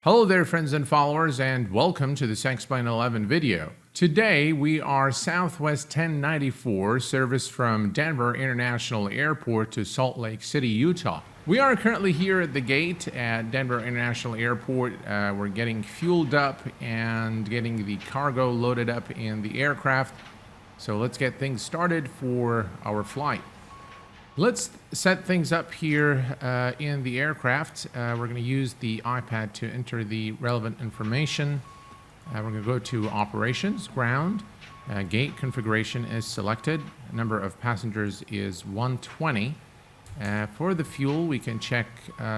Hello there, friends and followers, and welcome to this Explain 11 video. Today we are Southwest 1094, service from Denver International Airport to Salt Lake City, Utah. We are currently here at the gate at Denver International Airport. We're getting fueled up and getting the cargo loaded up in the aircraft. So let's get things started for our flight. Let's set things up here in the aircraft. We're going to use the iPad to enter the relevant information. We're going to go to Operations, Ground. Gate configuration is selected. Number of passengers is 120. For the fuel, we can check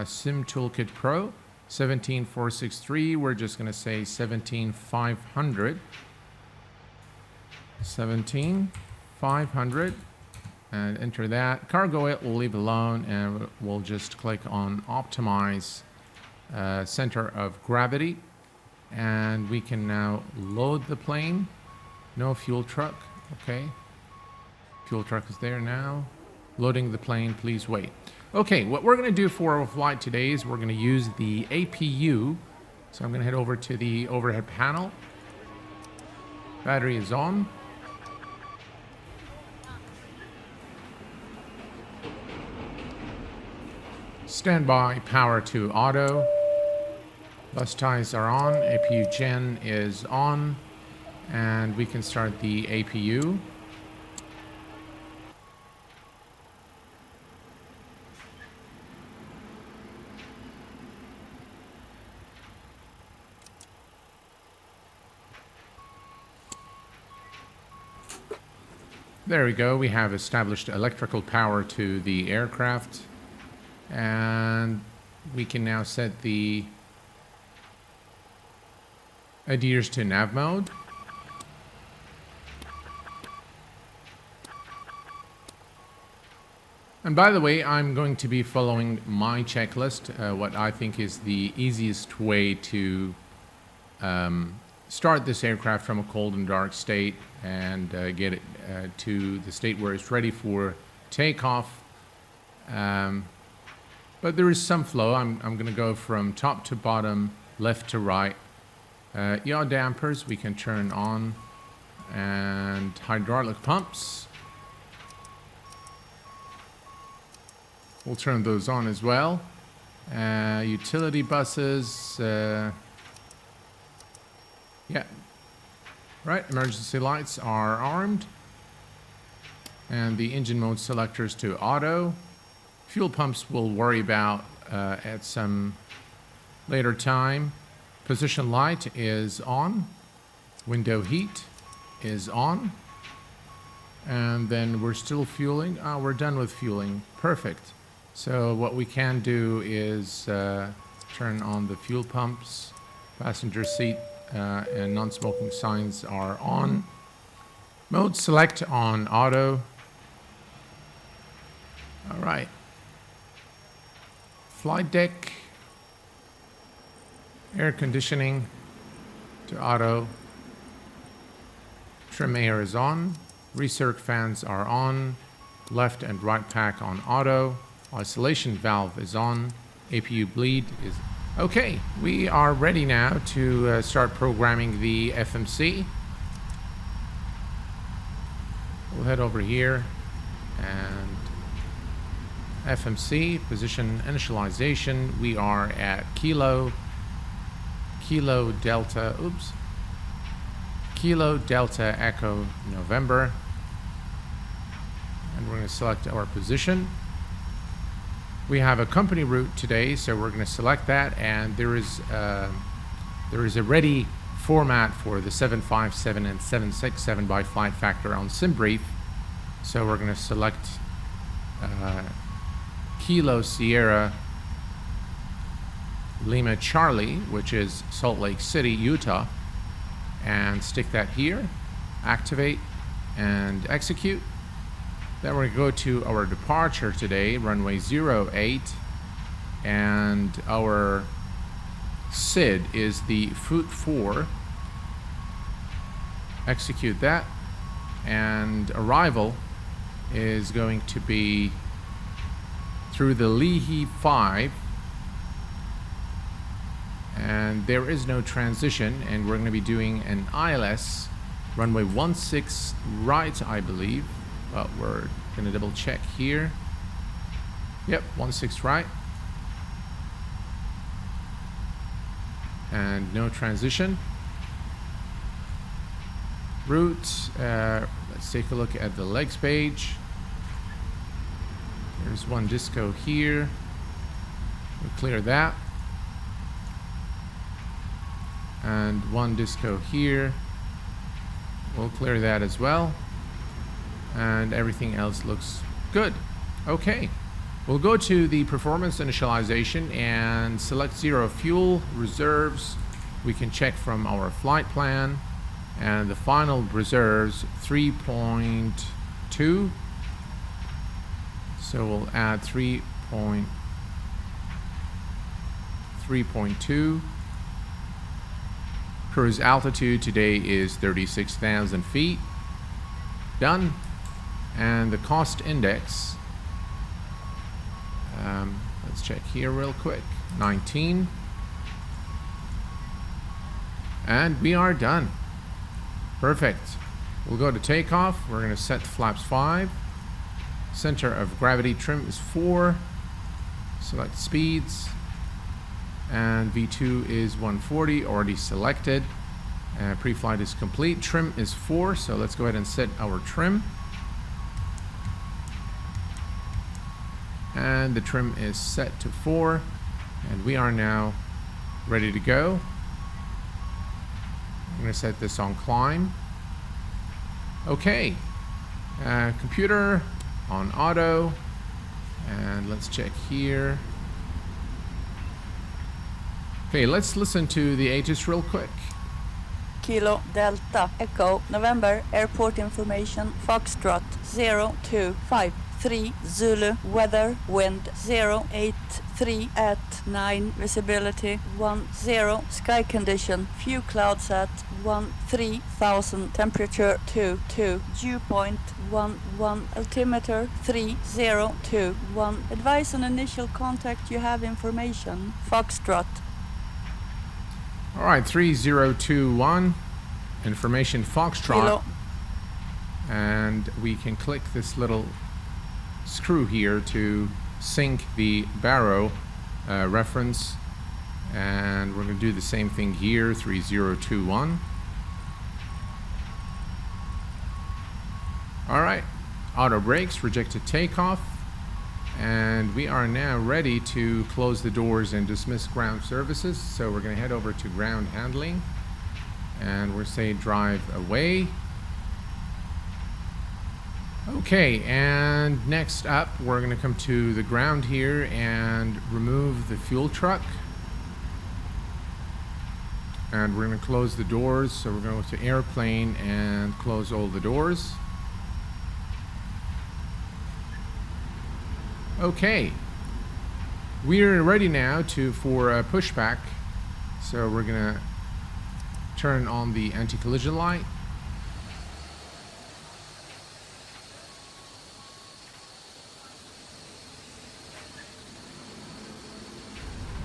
Sim Toolkit Pro, 17463. We're just going to say 17500. 17500. And enter that. Cargo it, we'll leave alone, and we'll just click on Optimize Center of Gravity. And we can now load the plane. No fuel truck. Okay. Fuel truck is there now. Loading the plane, please wait. Okay, what we're going to do for our flight today is we're going to use the APU. So I'm going to head over to the overhead panel. Battery is on. Standby power to auto. Bus ties are on. APU gen is on. And we can start the APU. There we go. We have established electrical power to the aircraft. And we can now set the adheres to nav mode. And by the way, I'm going to be following my checklist, what I think is the easiest way to start this aircraft from a cold and dark state and get it to the state where it's ready for takeoff. But there is some flow. I'm going to go from top to bottom, left to right. Yaw dampers we can turn on. And hydraulic pumps. We'll turn those on as well. Utility buses. Yeah. Right, emergency lights are armed. And the engine mode selectors to auto. Fuel pumps we'll worry about at some later time. Position light is on. Window heat is on. And then we're still fueling. We're done with fueling. Perfect. So what we can do is turn on the fuel pumps. Passenger seat and non-smoking signs are on. Mode select on auto. All right. Flight deck, air conditioning to auto, trim air is on, recirc fans are on, left and right pack on auto, isolation valve is on, APU bleed is... Okay, we are ready now to start programming the FMC. We'll head over here and FMC, position initialization, we are at Kilo Delta Echo November. And we're going to select our position. We have a company route today, so we're going to select that, and there is a ready format for the 757 and 767 by Flight Factor on SimBrief. So we're going to select Kilo Sierra Lima Charlie, which is Salt Lake City, Utah, and stick that here, activate and execute. Then we're going to go to our departure today, runway 08, and our SID is the Foot 4. Execute that, and arrival is going to be through the Leahy 5 And there is no transition, and we're going to be doing an ILS runway 16 right, I believe. Well, we're going to double check here. Yep, 16 right. And no transition. Route, let's take a look at the legs page. There's one disco here. We'll clear that. And one disco here. We'll clear that as well. And everything else looks good. Okay. We'll go to the performance initialization and select 0 fuel reserves. We can check from our flight plan. And the final reserves 3.2. So we'll add 3.2. Cruise altitude today is 36,000 feet. Done. And the cost index, let's check here real quick, 19. And we are done. Perfect. We'll go to takeoff. We're going to set flaps 5. Center of gravity trim is 4. Select speeds. And V2 is 140, already selected. Pre-flight is complete. Trim is 4, so let's go ahead and set our trim. And the trim is set to 4, and we are now ready to go. I'm going to set this on climb. Okay. Computer on auto, and let's check here. Okay, let's listen to the ATIS real quick. Kilo Delta Echo November Airport Information Foxtrot 0253 Zulu Weather Wind 083 at 9 Visibility 10 Sky Condition Few clouds at 13,000 Temperature 22 Dew point 11 Altimeter 3021 Advise on initial contact, you have information. Foxtrot. All right, 3021, information Foxtrot. Kilo. And we can click this little screw here to sync the Barrow reference. And we're going to do the same thing here, 3021. All right, auto brakes, rejected takeoff. And we are now ready to close the doors and dismiss ground services. So we're going to head over to ground handling, and we'll say drive away. Okay, and next up we're going to come to the ground here and remove the fuel truck. And we're going to close the doors. So we're going to go to airplane and close all the doors. Okay, we're ready now for a pushback. So we're gonna turn on the anti-collision light.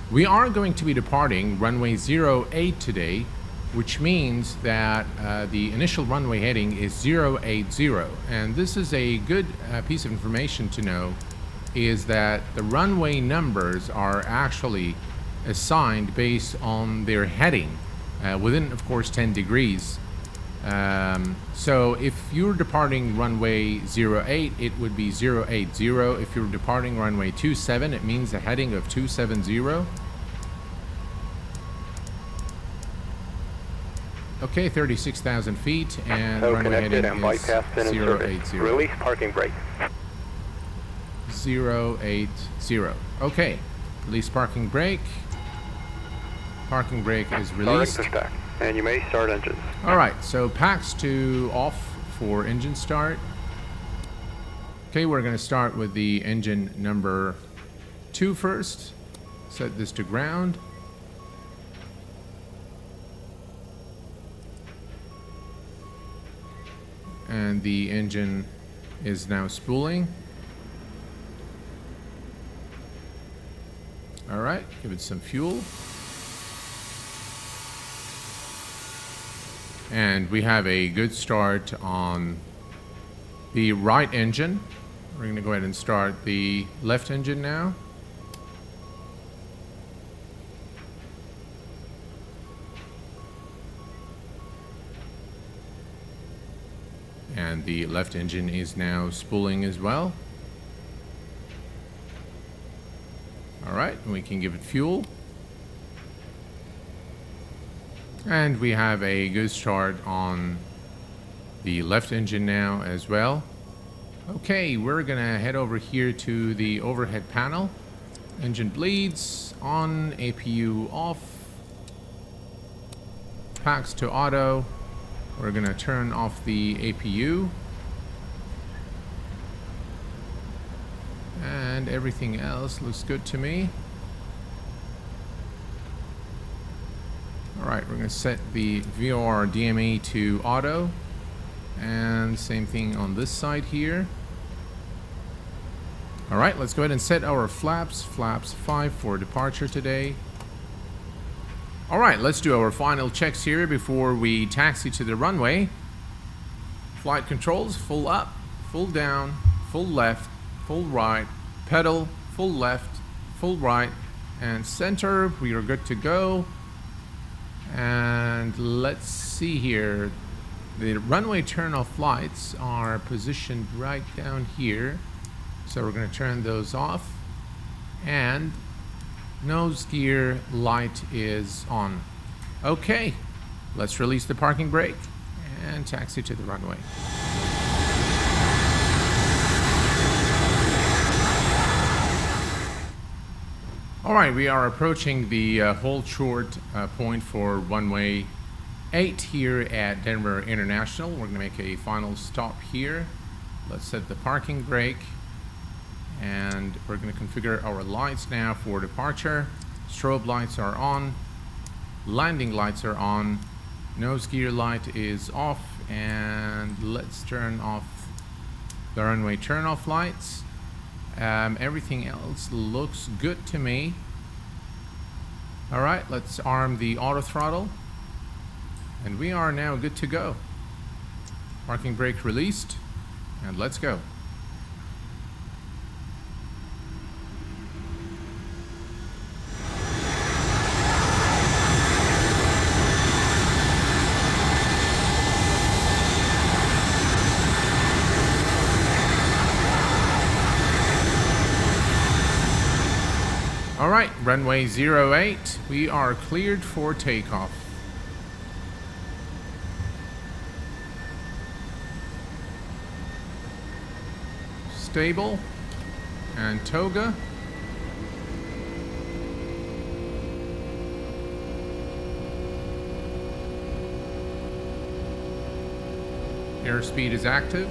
We are going to be departing runway 08 today, which means that the initial runway heading is 080. And this is a good piece of information to know, is that the runway numbers are actually assigned based on their heading within, of course, 10 degrees. So if you're departing runway 08, it would be 080. If you're departing runway 27, it means a heading of 270. Okay, 36,000 feet and So runway heading and is bypass pin and service. 080. Release parking brake. 080. Okay, release parking brake. Parking brake is released. Starting pushback, and you may start engines. All right, so packs to off for engine start. Okay, we're going to start with the engine number 2 first. Set this to ground. And the engine is now spooling. All right, give it some fuel. And we have a good start on the right engine. We're going to go ahead and start the left engine now. And the left engine is now spooling as well. All right, we can give it fuel. And we have a good start on the left engine now as well. Okay, we're gonna head over here to the overhead panel. Engine bleeds on, APU off, packs to auto. We're gonna turn off the APU. And everything else looks good to me. Alright, we're gonna set the VOR DME to auto. And same thing on this side here. Alright, let's go ahead and set our flaps. Flaps 5 for departure today. Alright, let's do our final checks here before we taxi to the runway. Flight controls, full up, full down, full left, full right, pedal, full left, full right, and center. We are good to go. And let's see here. The runway turn-off lights are positioned right down here. So we're going to turn those off. And nose gear light is on. Okay, let's release the parking brake and taxi to the runway. All right, we are approaching the hold short point for runway 8 here at Denver International. We're going to make a final stop here. Let's set the parking brake. And we're going to configure our lights now for departure. Strobe lights are on. Landing lights are on. Nose gear light is off. And let's turn off the runway turn-off lights. Everything else looks good to me. All right, let's arm the auto throttle. And we are now good to go. Parking brake released. And let's go. All right, runway 08, we are cleared for takeoff. Stable and toga. Airspeed is active.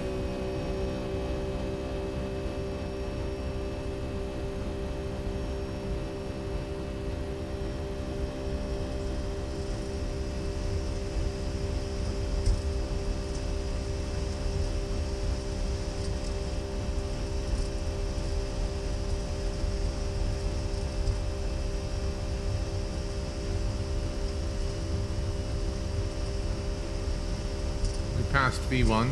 Past V1.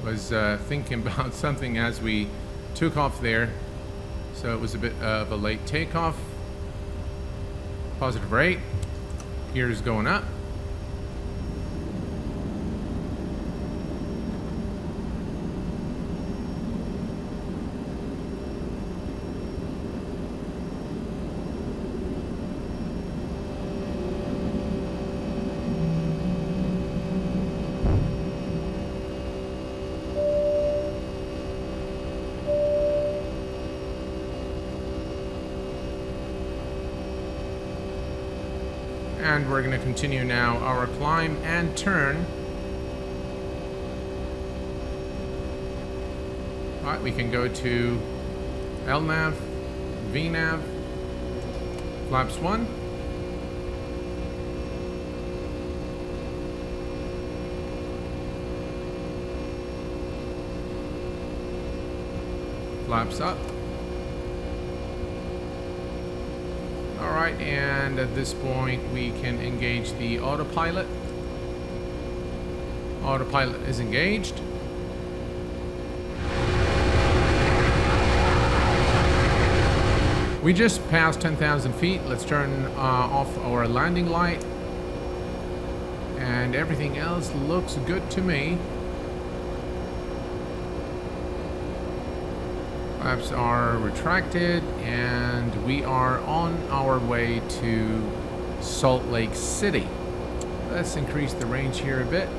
Was thinking about something as we took off there, so it was a bit of a late takeoff. Positive rate. Gears going up. And we're going to continue now our climb and turn. All right, we can go to LNAV, VNAV, flaps 1. Flaps up. All right, and at this point we can engage the autopilot. Autopilot is engaged. We just passed 10,000 feet. Let's turn off our landing light. And everything else looks good to me. Flaps are retracted and we are on our way to Salt Lake City. Let's increase the range here a bit.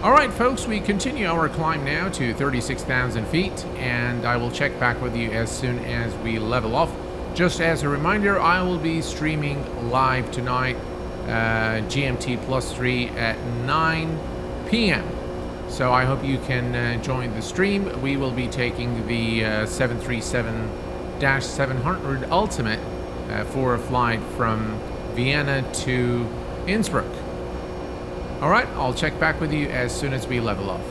Alright folks, we continue our climb now to 36,000 feet, and I will check back with you as soon as we level off. Just as a reminder, I will be streaming live tonight, GMT +3 at 9 p.m. So I hope you can join the stream. We will be taking the 737-700 Ultimate for a flight from Vienna to Innsbruck. Alright, I'll check back with you as soon as we level off.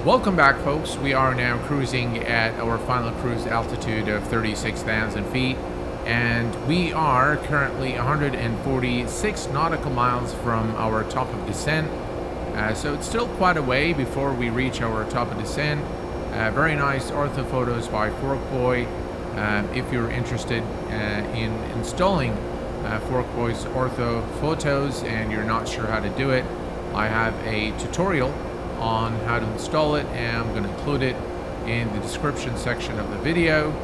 Welcome back folks, we are now cruising at our final cruise altitude of 36,000 feet, and we are currently 146 nautical miles from our top of descent. So it's still quite a way before we reach our top of descent. Very nice orthophotos by Forkboy. If you're interested in installing Forkboy's Orthophotos and you're not sure how to do it, I have a tutorial on how to install it, and I'm going to include it in the description section of the video.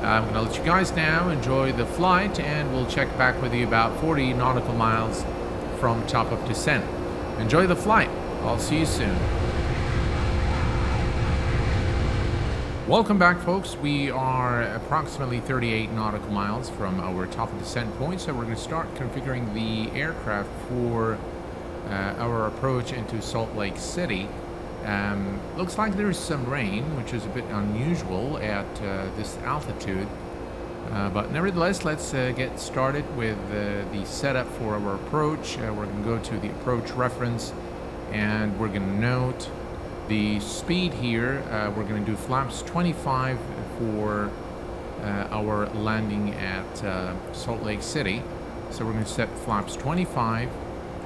I'm going to let you guys now enjoy the flight, and we'll check back with you about 40 nautical miles from top of descent. Enjoy the flight. I'll see you soon. Welcome back folks, we are approximately 38 nautical miles from our top of descent point, so we're going to start configuring the aircraft for our approach into Salt Lake City. Looks like there's some rain, which is a bit unusual at this altitude, but nevertheless, let's get started with the setup for our approach. We're going to go to the approach reference, and we're going to note the speed here. We're going to do flaps 25 for our landing at Salt Lake City. So we're going to set flaps 25,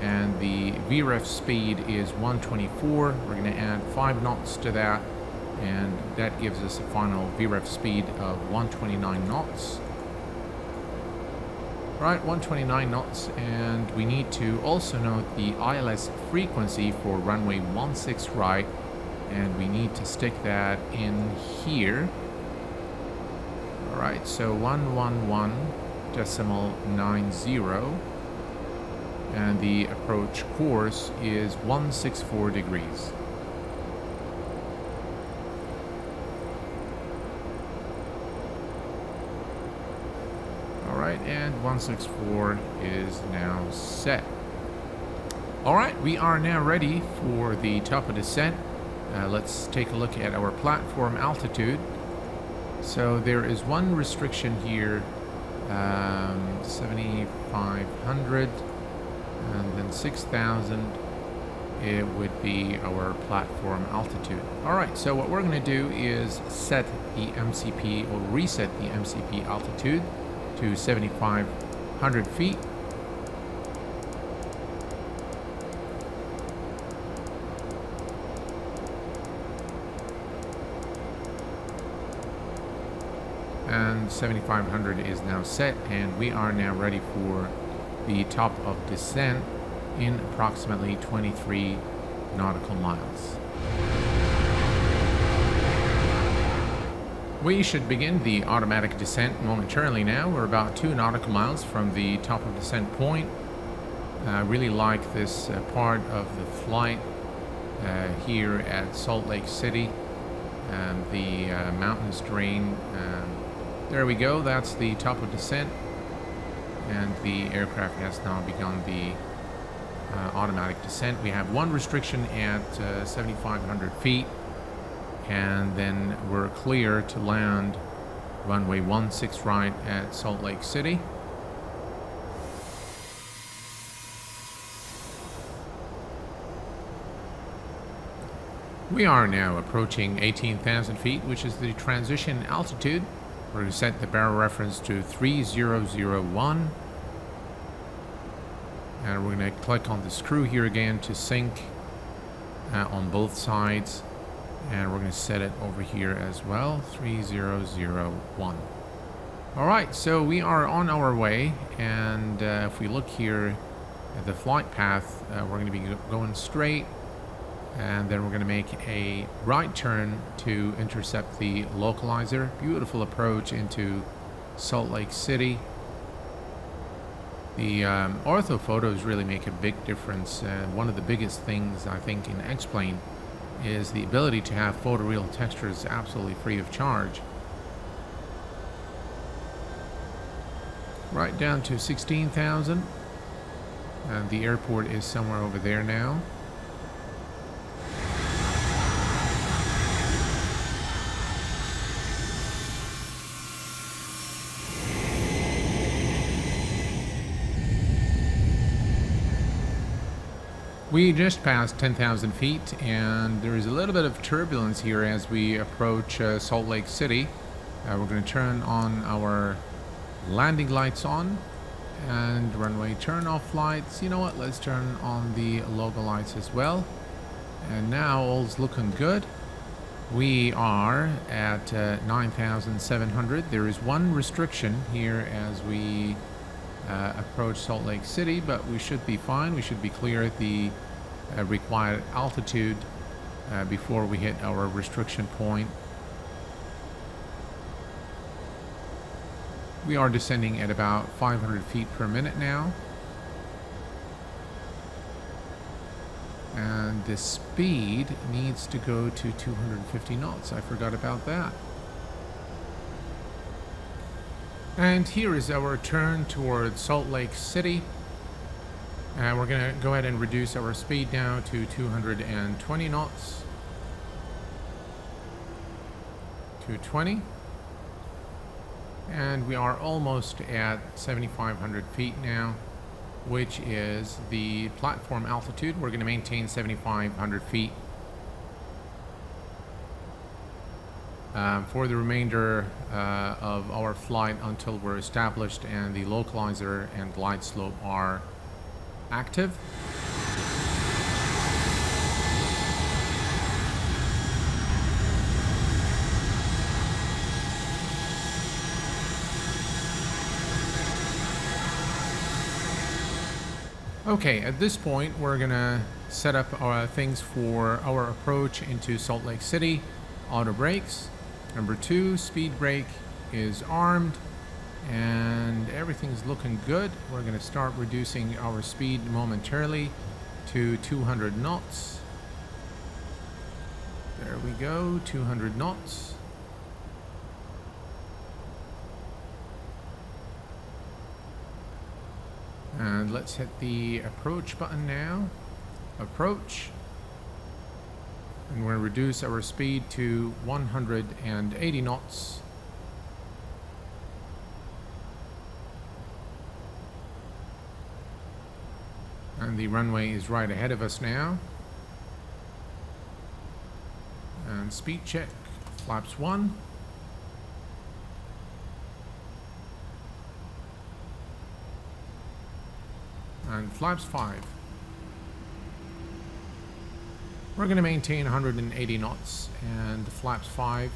and the VREF speed is 124. We're going to add 5 knots to that, and that gives us a final VREF speed of 129 knots. Right, 129 knots, and we need to also note the ILS frequency for runway 16 right, and we need to stick that in here. Alright, so 111.90, and the approach course is 164 degrees. Alright, and 164 is now set. Alright, we are now ready for the top of descent. Let's take a look at our platform altitude. So there is one restriction here, 7,500, and then 6,000. It would be our platform altitude. Alright, so what we're going to do is set the MCP, or reset the MCP altitude to 7,500 feet. And 7,500 is now set, and we are now ready for the top of descent in approximately 23 nautical miles. We should begin the automatic descent momentarily now. We're about 2 nautical miles from the top of descent point. I really like this part of the flight here at Salt Lake City. The mountainous terrain. There we go, that's the top of descent, and the aircraft has now begun the automatic descent. We have one restriction at 7,500 feet, and then we're clear to land runway 16 right at Salt Lake City. We are now approaching 18,000 feet, which is the transition altitude. We're going to set the barrel reference to 3001. And we're going to click on the screw here again to sync on both sides. And we're going to set it over here as well, 3001. All right, so we are on our way. And if we look here at the flight path, we're going to be going straight. And then we're going to make a right turn to intercept the localizer. Beautiful approach into Salt Lake City. The orthophotos really make a big difference. One of the biggest things I think in X-Plane is the ability to have photoreal textures absolutely free of charge. Right down to 16,000. And the airport is somewhere over there now. We just passed 10,000 feet, and there is a little bit of turbulence here as we approach Salt Lake City. We're going to turn on our landing lights on and runway turn off lights. You know what? Let's turn on the logo lights as well. And now all's looking good. We are at 9,700. There is one restriction here as we approach Salt Lake City, but we should be fine. We should be clear at the required altitude before we hit our restriction point. We are descending at about 500 feet per minute now. And the speed needs to go to 250 knots. I forgot about that. And here is our turn towards Salt Lake City. We're going to go ahead and reduce our speed now to 220 knots. 220. And we are almost at 7,500 feet now, which is the platform altitude. We're going to maintain 7,500 feet. For the remainder of our flight until we're established and the localizer and glide slope are active. Okay, at this point we're gonna set up our things for our approach into Salt Lake City. Auto brakes. Number 2, speed brake is armed, and everything's looking good. We're going to start reducing our speed momentarily to 200 knots. There we go, 200 knots. And let's hit the approach button now. Approach. And we're going to reduce our speed to 180 knots. And the runway is right ahead of us now. And speed check. Flaps 1. And flaps 5. We're going to maintain 180 knots and flaps 5.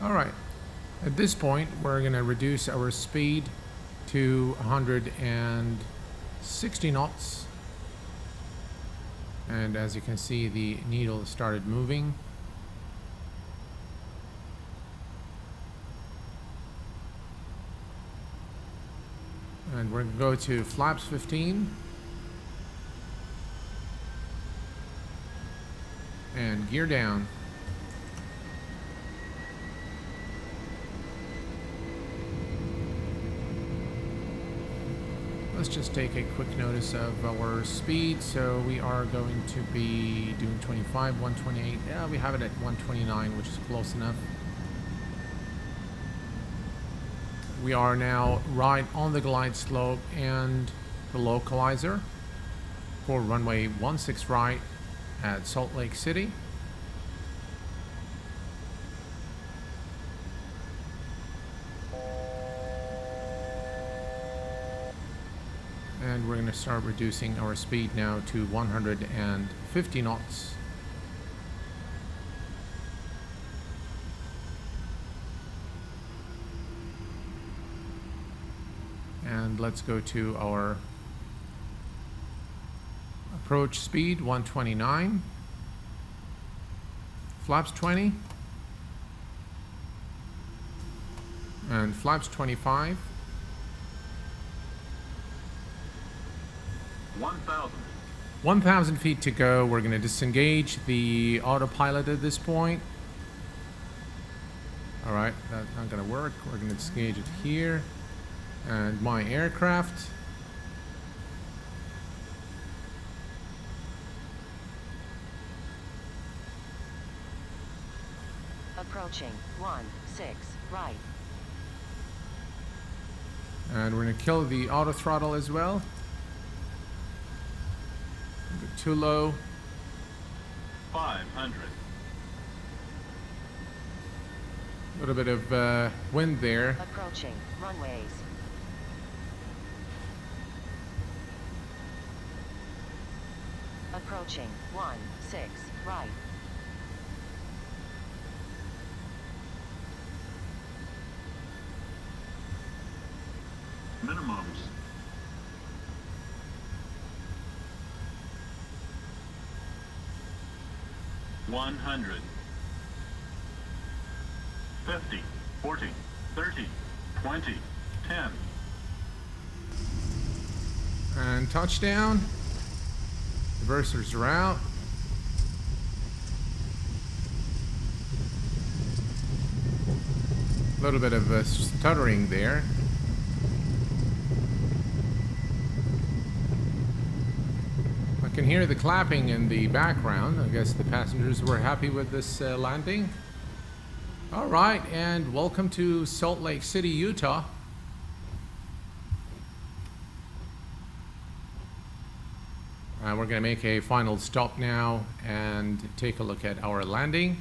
All right. At this point, we're going to reduce our speed to 160 knots. And as you can see, the needle started moving. And we're going to go to flaps 15. And gear down. Let's just take a quick notice of our speed. So we are going to be doing 25, 128. Yeah, we have it at 129, which is close enough. We are now right on the glide slope and the localizer for runway 16 right at Salt Lake City. And we're going to start reducing our speed now to 150 knots. And let's go to our approach speed, 129. Flaps 20. And flaps 25. 1,000 feet to go. We're going to disengage the autopilot at this point. All right, that's not going to work. We're going to disengage it here. And my aircraft. Approaching 16 right. And we're going to kill the auto throttle as well. Too low. 500. A little bit of wind there. Approaching runways. Approaching 16 right. Minimums. $100. 50, 40, 30, 20, 10. And touchdown. Reversers are out. A little bit of stuttering there. I can hear the clapping in the background. I guess the passengers were happy with this landing. All right, and welcome to Salt Lake City, Utah. We're going to make a final stop now and take a look at our landing.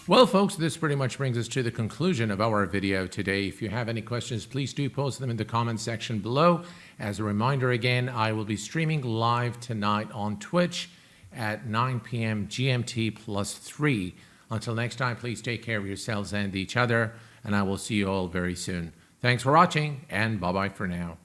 Well, folks, this pretty much brings us to the conclusion of our video today. If you have any questions, please do post them in the comment section below. As a reminder again, I will be streaming live tonight on Twitch at 9 p.m. GMT +3. Until next time, please take care of yourselves and each other, and I will see you all very soon. Thanks for watching, and bye-bye for now.